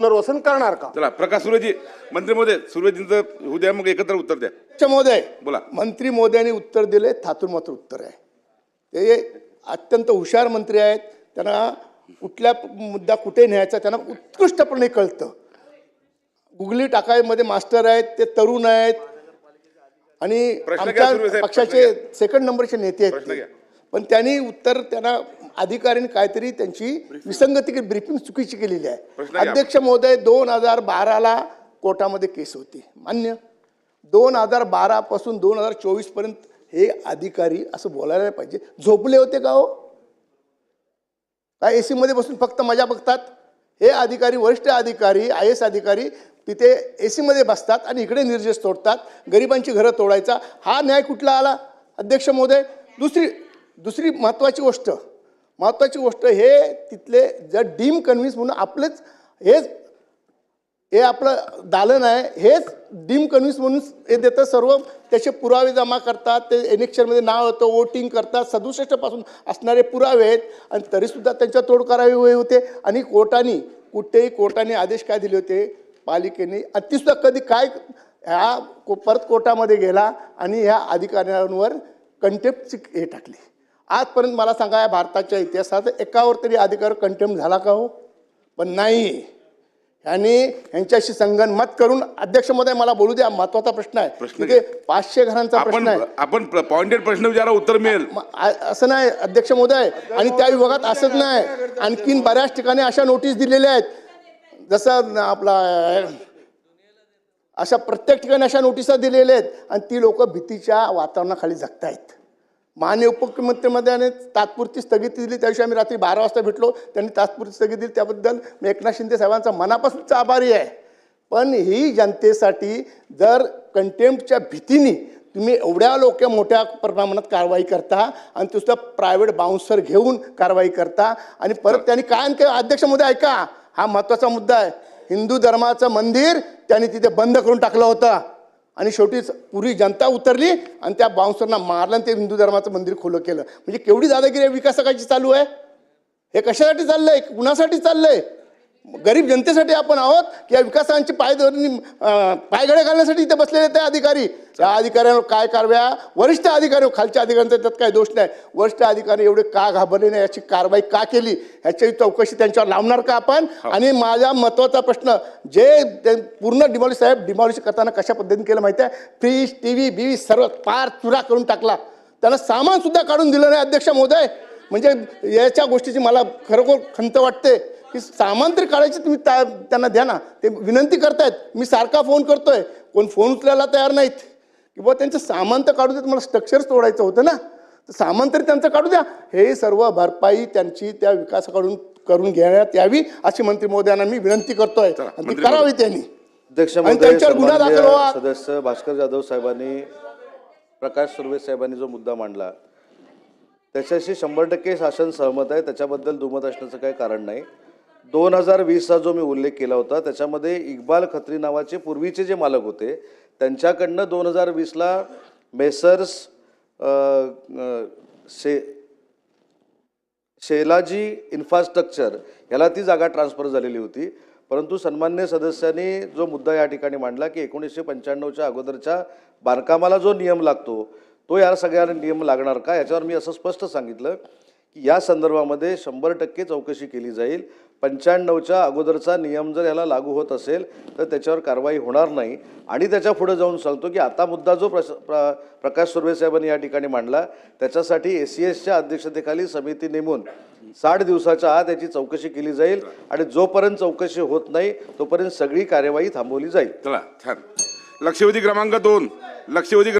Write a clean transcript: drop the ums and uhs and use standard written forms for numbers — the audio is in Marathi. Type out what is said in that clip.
पुनर्वसन करणार का? चला प्रकाश सुर्वेजी, मंत्री महोदय सुर्वेजींचं होऊ द्या, मग एकत्र उत्तर द्या. महोदय बोला. मंत्री महोदयांनी उत्तर दिले, थातून मात्र उत्तर आहे. ते अत्यंत हुशार मंत्री आहेत, त्यांना कुठल्या मुद्दा कुठे न्यायचा त्यांना उत्कृष्टपणे कळतं. गुगली टाकायमध्ये मास्टर आहेत, ते तरुण आहेत आणि प्रश्न घ्या, सुर्वे आमच्या साहेब, पक्षाचे सेकंड नंबरचे नेते आहेत प्रश्न ते. घ्या. पण त्यांनी उत्तर त्यांना अधिकाऱ्यांनी काहीतरी त्यांची विसंगती ब्रीफिंग चुकीची केलेली आहे. प्रश्न घ्या. अध्यक्ष महोदय 2012ला कोर्टामध्ये केस होती, मान्य. 2012 पासून 2024 पर्यंत हे अधिकारी असं बोलायला नाही पाहिजे. झोपले होते का हो? काय एसी मध्ये बसून फक्त मजा बघतात? हे अधिकारी, वरिष्ठ अधिकारी, IAS अधिकारी तिथे एसी मध्ये बसतात आणि इकडे निर्देश तोडतात, गरिबांची घरं तोडायचा. हा न्याय कुठला आला अध्यक्ष महोदय? दुसरी महत्त्वाची गोष्ट हे तिथले जर डीम कन्व्हिन्स म्हणून आपलेच हे आपलं दालन आहे, हेच डीम कन्व्हिन्स म्हणून हे देतं. सर्व त्याचे पुरावे जमा करतात, ते इलेक्शनमध्ये नाव होतं, वोटिंग करतात, 67 पासून असणारे पुरावे आहेत आणि तरीसुद्धा त्यांच्या तोड करावी होते. आणि कोर्टाने आदेश काय दिले होते पालिकेने, आणि तीसुद्धा कधी काय ह्या परत कोर्टामध्ये गेला आणि ह्या अधिकाऱ्यांवर कंटेम्प्टची हे टाकली. आजपर्यंत मला सांगा, या भारताच्या इतिहासात एकावर तरी अधिकार कंटेम्प्ट झाला का हो? पण नाही. आणि यांच्याशी संगनमत करून अध्यक्ष महोदय मला बोलू द्या, महत्वाचा प्रश्न आहे. तिथे 500 घरांचा प्रश्न आहे. आपण पॉइंटेड प्रश्न विचारा, उत्तर मिळेल असं नाही अध्यक्ष महोदय. आणि त्या विभागात असंच नाही, आणखीन बऱ्याच ठिकाणी अशा नोटीस दिलेल्या आहेत. जसं आपला अशा प्रत्येक ठिकाणी अशा नोटिसा दिलेल्या आहेत आणि ती लोक भीतीच्या वातावरणाखाली जगतायत. माननीय उपमुख्यमंत्र्यांनी तात्पुरती स्थगिती दिली, त्याविषयी आम्ही रात्री 12 वाजता भेटलो, त्यांनी तात्पुरती स्थगिती दिली, त्याबद्दल मी एकनाथ शिंदे साहेबांचा मनापासूनचा आभारी आहे. पण ही जनतेसाठी जर कंटेम्प्टच्या भीतीने तुम्ही एवढ्या लोक मोठ्या प्रमाणात कारवाई करता आणि तुझं प्रायव्हेट बाउन्सर घेऊन कारवाई करता आणि परत त्यांनी काय अध्यक्ष महोदय ऐका, हा महत्त्वाचा मुद्दा आहे. हिंदू धर्माचं मंदिर त्यांनी तिथे बंद करून टाकलं होतं आणि शेवटी पुरी जनता उतरली आणि त्या बाउन्सरना मारलं आणि ते हिंदू धर्माचं मंदिर खुलं केलं. म्हणजे केवढी दादागिरी विकासाची चालू आहे. हे कशासाठी चाललंय, कुणासाठी चाललंय? गरीब जनतेसाठी आपण आहोत की या विकासांची पायघडे घालण्यासाठी इथे बसलेले ते अधिकारी? त्या अधिकाऱ्यांवर काय कारवाया, वरिष्ठ अधिकारी, खालच्या अधिकाऱ्यांचा त्यात काही दोष नाही, वरिष्ठ अधिकारी एवढे का घाबरले नाही, याची कारवाई का केली, ह्याची चौकशी त्यांच्यावर लावणार का आपण? आणि माझा महत्त्वाचा प्रश्न, जे पूर्ण डिमॉलिश करताना कशा पद्धतीने केलं माहिती आहे? फ्रीज, TV, बीवी सर्व पार चुरा करून टाकला. त्यांना सामान सुद्धा काढून दिलं नाही अध्यक्ष महोदय. म्हणजे याच्या गोष्टीची मला खरोखर खंत वाटते की सामान तरी काढायची तुम्ही त्यांना द्या ना. ते विनंती करतायत, मी सारखा फोन करतोय, कोण फोन उचलायला तयार नाहीत. की बुवा त्यांचं सामान तर काढू देत, मला स्ट्रक्चर्स तोडायचं होतं ना, तर सामान तरी त्यांचं काढू द्या. हे सर्व भरपाई त्यांची त्या विकासाकडून करून घेण्यात यावी अशी मंत्री महोदयांना मी विनंती करतोय, ती करावी त्यांनी. त्यांच्यावर गुन्हा दाखल व्हावा. सदस्य भास्कर जाधव साहेबांनी, प्रकाश सुर्वे साहेबांनी जो मुद्दा मांडला त्याच्याशी 100% शासन सहमत आहे, त्याच्याबद्दल दुमत असण्याचं काही कारण नाही. 2020चा जो मी उल्लेख केला होता त्याच्यामध्ये इक्बाल खत्री नावाचे पूर्वीचे जे मालक होते त्यांच्याकडनं 2020ला मेसर्स शेलाजी इन्फ्रास्ट्रक्चर याला ती जागा ट्रान्सफर झालेली होती. परंतु सन्मान्य सदस्यांनी जो मुद्दा या ठिकाणी मांडला की 1995च्या अगोदरच्या बांधकामाला जो नियम लागतो तो या सगळ्यांना नियम लागणार का, याच्यावर मी असं स्पष्ट सांगितलं की या संदर्भामध्ये 100% चौकशी केली जाईल. 95च्या अगोदरचा नियम जर याला लागू होत असेल तर त्याच्यावर कारवाई होणार नाही. आणि त्याच्या पुढे जाऊन सांगतो की आता मुद्दा जो प्रकाश सुर्वे साहेबांनी या ठिकाणी मांडला त्याच्यासाठी ACSच्या अध्यक्षतेखाली समिती नेमून 60 दिवसाच्या आत याची चौकशी केली जाईल आणि जोपर्यंत चौकशी होत नाही तोपर्यंत सगळी कार्यवाही थांबवली जाईल. चला छान. लक्षवेधी क्रमांक 2, लक्षवेधी